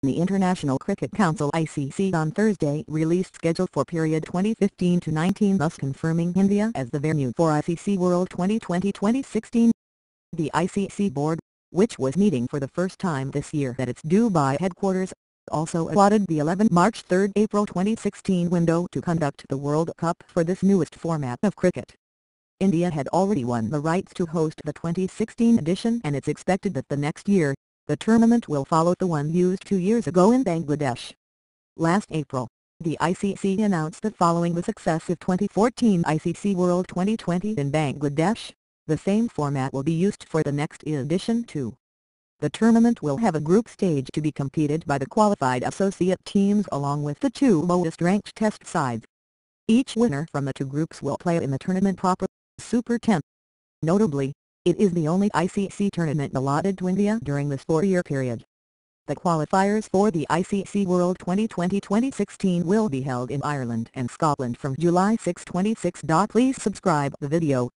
The International Cricket Council (ICC) on Thursday released schedule for period 2015-19, thus confirming India as the venue for ICC World Twenty20 2016. The ICC board, which was meeting for the first time this year at its Dubai headquarters, also allotted the 11 March 3 April 2016 window to conduct the World Cup for this newest format of cricket. India had already won the rights to host the 2016 edition, and it's expected that the next year, the tournament will follow the one used 2 years ago in Bangladesh. Last April, the ICC announced that following the success of 2014 ICC World Twenty20 in Bangladesh, the same format will be used for the next edition too. The tournament will have a group stage to be competed by the qualified associate teams along with the 2 lowest-ranked test sides. Each winner from the 2 groups will play in the tournament proper, Super 10. Notably, it is the only ICC tournament allotted to India during this 4-year period. The qualifiers for the ICC World Twenty20 2016 will be held in Ireland and Scotland from July 6, 2016. Please subscribe the video,